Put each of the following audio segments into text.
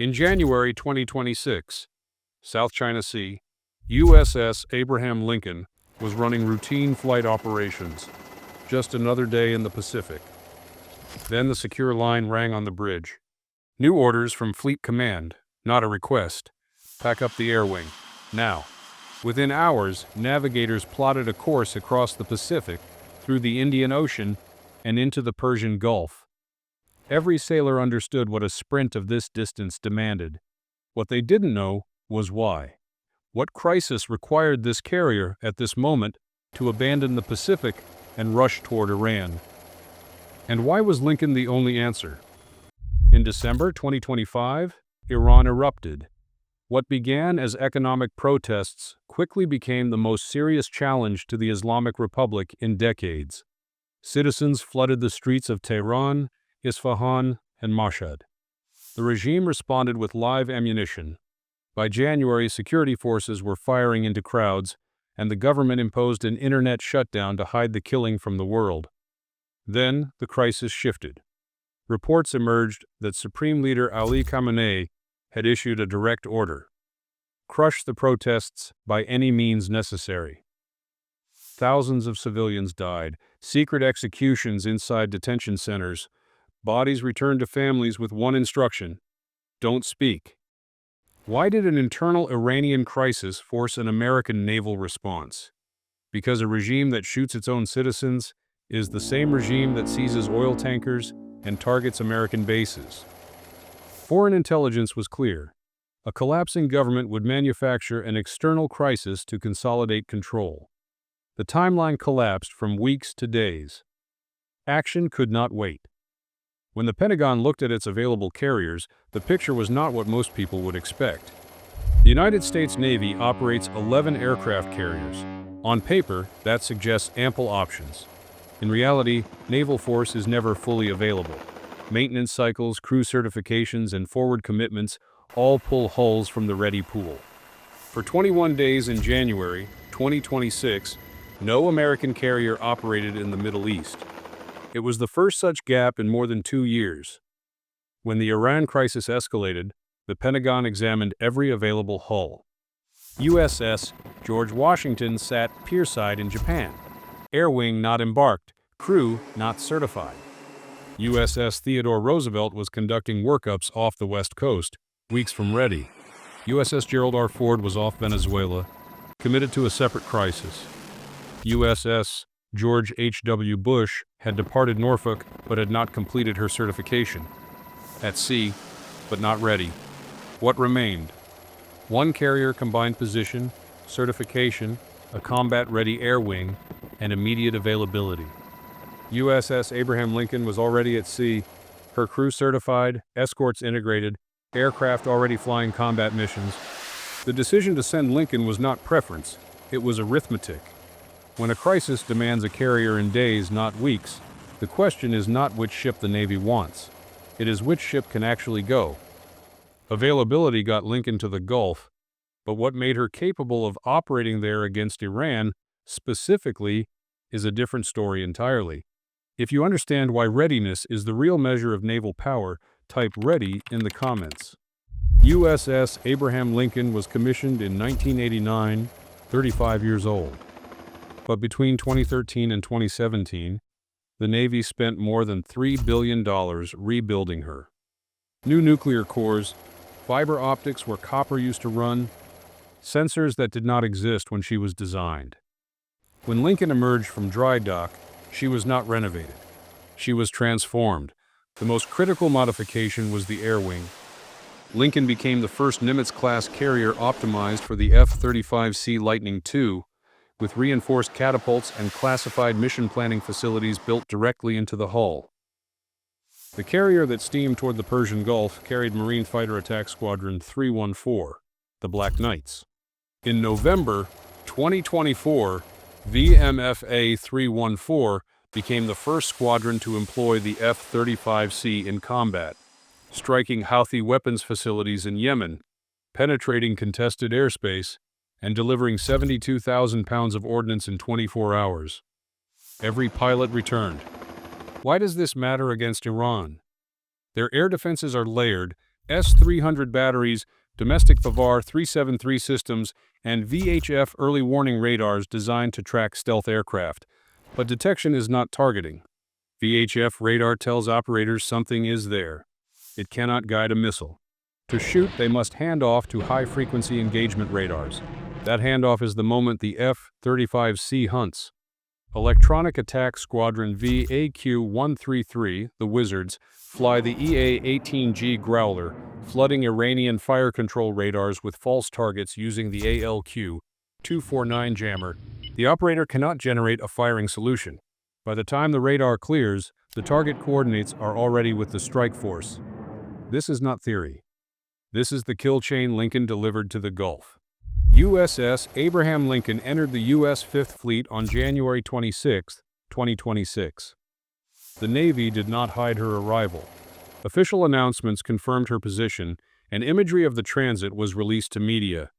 In January 2026, South China Sea, USS Abraham Lincoln was running routine flight operations. Just another day in the Pacific. Then the secure line rang on the bridge. New orders from Fleet Command, not a request. Pack up the air wing. Now. Within hours, navigators plotted a course across the Pacific, through the Indian Ocean, and into the Persian Gulf. Every sailor understood what a sprint of this distance demanded. What they didn't know was why. What crisis required this carrier, at this moment, to abandon the Pacific and rush toward Iran? And why was Lincoln the only answer? In December 2025, Iran erupted. What began as economic protests quickly became the most serious challenge to the Islamic Republic in decades. Citizens flooded the streets of Tehran, Isfahan, and Mashhad. The regime responded with live ammunition. By January, security forces were firing into crowds, and the government imposed an internet shutdown to hide the killing from the world. Then, the crisis shifted. Reports emerged that Supreme Leader Ali Khamenei had issued a direct order: crush the protests by any means necessary. Thousands of civilians died, secret executions inside detention centers, bodies returned to families with one instruction: don't speak. Why did an internal Iranian crisis force an American naval response? Because a regime that shoots its own citizens is the same regime that seizes oil tankers and targets American bases. Foreign intelligence was clear. A collapsing government would manufacture an external crisis to consolidate control. The timeline collapsed from weeks to days. Action could not wait. When the Pentagon looked at its available carriers, the picture was not what most people would expect. The United States Navy operates 11 aircraft carriers. On paper, that suggests ample options. In reality, naval force is never fully available. Maintenance cycles, crew certifications, and forward commitments all pull hulls from the ready pool. For 21 days in January 2026, no American carrier operated in the Middle East. It was the first such gap in more than 2 years. When the Iran crisis escalated, the Pentagon examined every available hull. USS George Washington sat pierside in Japan. Air wing not embarked, crew not certified. USS Theodore Roosevelt was conducting workups off the West Coast, weeks from ready. USS Gerald R. Ford was off Venezuela, committed to a separate crisis. USS George H.W. Bush had departed Norfolk but had not completed her certification. At sea, but not ready. What remained? One carrier combined position, certification, a combat-ready air wing, and immediate availability. USS Abraham Lincoln was already at sea, her crew certified, escorts integrated, aircraft already flying combat missions. The decision to send Lincoln was not preference, it was arithmetic. When a crisis demands a carrier in days, not weeks, the question is not which ship the Navy wants. It is which ship can actually go. Availability got Lincoln to the Gulf, but what made her capable of operating there against Iran, specifically, is a different story entirely. If you understand why readiness is the real measure of naval power, type "ready" in the comments. USS Abraham Lincoln was commissioned in 1989, 35 years old. But between 2013 and 2017, the Navy spent more than $3 billion rebuilding her. New nuclear cores, fiber optics where copper used to run, sensors that did not exist when she was designed. When Lincoln emerged from dry dock, she was not renovated. She was transformed. The most critical modification was the air wing. Lincoln became the first Nimitz-class carrier optimized for the F-35C Lightning II, with reinforced catapults and classified mission planning facilities built directly into the hull. The carrier that steamed toward the Persian Gulf carried Marine Fighter Attack Squadron 314, the Black Knights. In November 2024, VMFA 314 became the first squadron to employ the F-35C in combat, striking Houthi weapons facilities in Yemen, penetrating contested airspace, and delivering 72,000 pounds of ordnance in 24 hours. Every pilot returned. Why does this matter against Iran? Their air defenses are layered, S-300 batteries, domestic Bavar 373 systems, and VHF early warning radars designed to track stealth aircraft. But detection is not targeting. VHF radar tells operators something is there. It cannot guide a missile. To shoot, they must hand off to high-frequency engagement radars. That handoff is the moment the F-35C hunts. Electronic Attack Squadron VAQ-133, the Wizards, fly the EA-18G Growler, flooding Iranian fire control radars with false targets using the ALQ-249 jammer. The operator cannot generate a firing solution. By the time the radar clears, the target coordinates are already with the strike force. This is not theory. This is the kill chain Lincoln delivered to the Gulf. USS Abraham Lincoln entered the U.S. Fifth Fleet on January 26, 2026. The Navy did not hide her arrival. Official announcements confirmed her position, and imagery of the transit was released to media.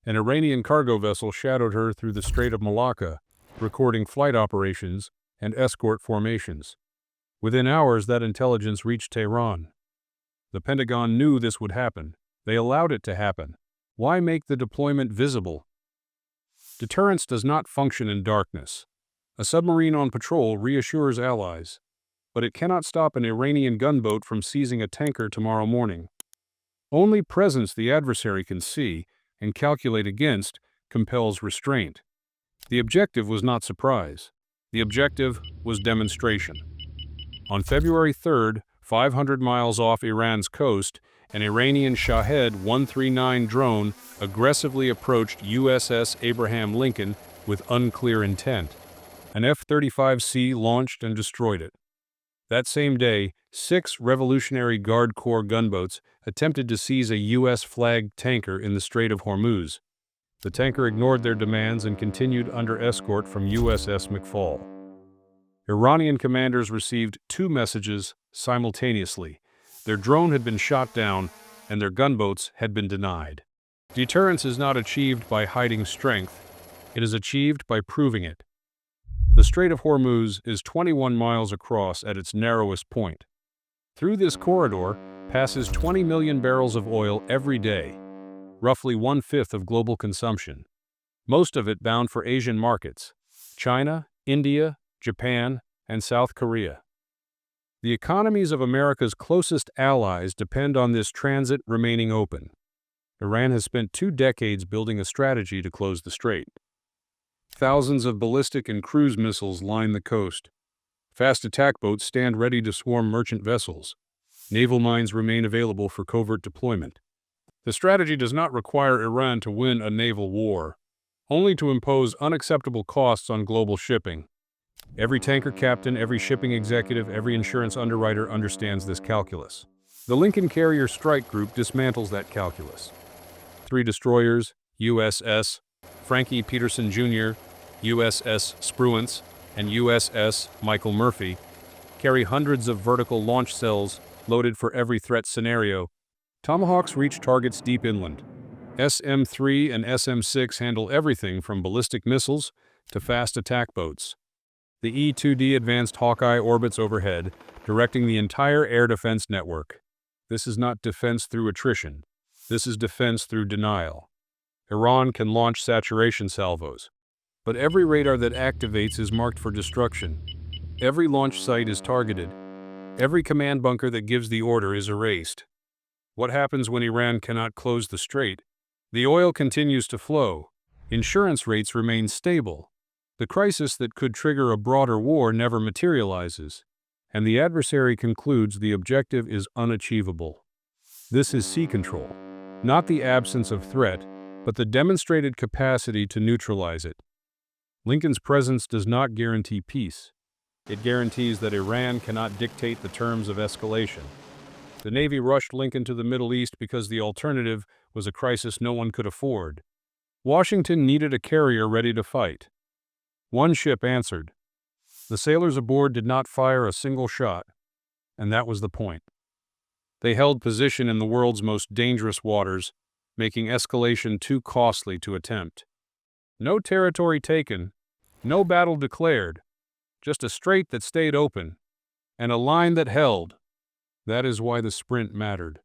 An Iranian cargo vessel shadowed her through the Strait of Malacca, recording flight operations and escort formations. Within hours, that intelligence reached Tehran. The Pentagon knew this would happen. They allowed it to happen. Why make the deployment visible? Deterrence does not function in darkness. A submarine on patrol reassures allies, but it cannot stop an Iranian gunboat from seizing a tanker tomorrow morning. Only presence the adversary can see and calculate against compels restraint. The objective was not surprise. The objective was demonstration. On February 3rd, 500 miles off Iran's coast, an Iranian Shahed-139 drone aggressively approached USS Abraham Lincoln with unclear intent. An F-35C launched and destroyed it. That same day, 6 Revolutionary Guard Corps gunboats attempted to seize a U.S.-flagged tanker in the Strait of Hormuz. The tanker ignored their demands and continued under escort from USS McFall. Iranian commanders received 2 messages simultaneously. Their drone had been shot down, and their gunboats had been denied. Deterrence is not achieved by hiding strength. It is achieved by proving it. The Strait of Hormuz is 21 miles across at its narrowest point. Through this corridor passes 20 million barrels of oil every day, roughly 1/5 of global consumption. Most of it bound for Asian markets: China, India, Japan, and South Korea. The economies of America's closest allies depend on this transit remaining open. Iran has spent 2 decades building a strategy to close the strait. Thousands of ballistic and cruise missiles line the coast. Fast attack boats stand ready to swarm merchant vessels. Naval mines remain available for covert deployment. The strategy does not require Iran to win a naval war, only to impose unacceptable costs on global shipping. Every tanker captain, every shipping executive, every insurance underwriter understands this calculus. The Lincoln Carrier Strike Group dismantles that calculus. 3 destroyers, USS Frankie Peterson Jr., USS Spruance, and USS Michael Murphy, carry hundreds of vertical launch cells loaded for every threat scenario. Tomahawks reach targets deep inland. SM-3 and SM-6 handle everything from ballistic missiles to fast attack boats. The E-2D Advanced Hawkeye orbits overhead, directing the entire air defense network. This is not defense through attrition. This is defense through denial. Iran can launch saturation salvos, but every radar that activates is marked for destruction. Every launch site is targeted. Every command bunker that gives the order is erased. What happens when Iran cannot close the strait? The oil continues to flow. Insurance rates remain stable. The crisis that could trigger a broader war never materializes, and the adversary concludes the objective is unachievable. This is sea control, not the absence of threat, but the demonstrated capacity to neutralize it. Lincoln's presence does not guarantee peace. It guarantees that Iran cannot dictate the terms of escalation. The Navy rushed Lincoln to the Middle East because the alternative was a crisis no one could afford. Washington needed a carrier ready to fight. 1 ship answered. The sailors aboard did not fire a single shot, and that was the point. They held position in the world's most dangerous waters, making escalation too costly to attempt. No territory taken, no battle declared, just a strait that stayed open, and a line that held. That is why the sprint mattered.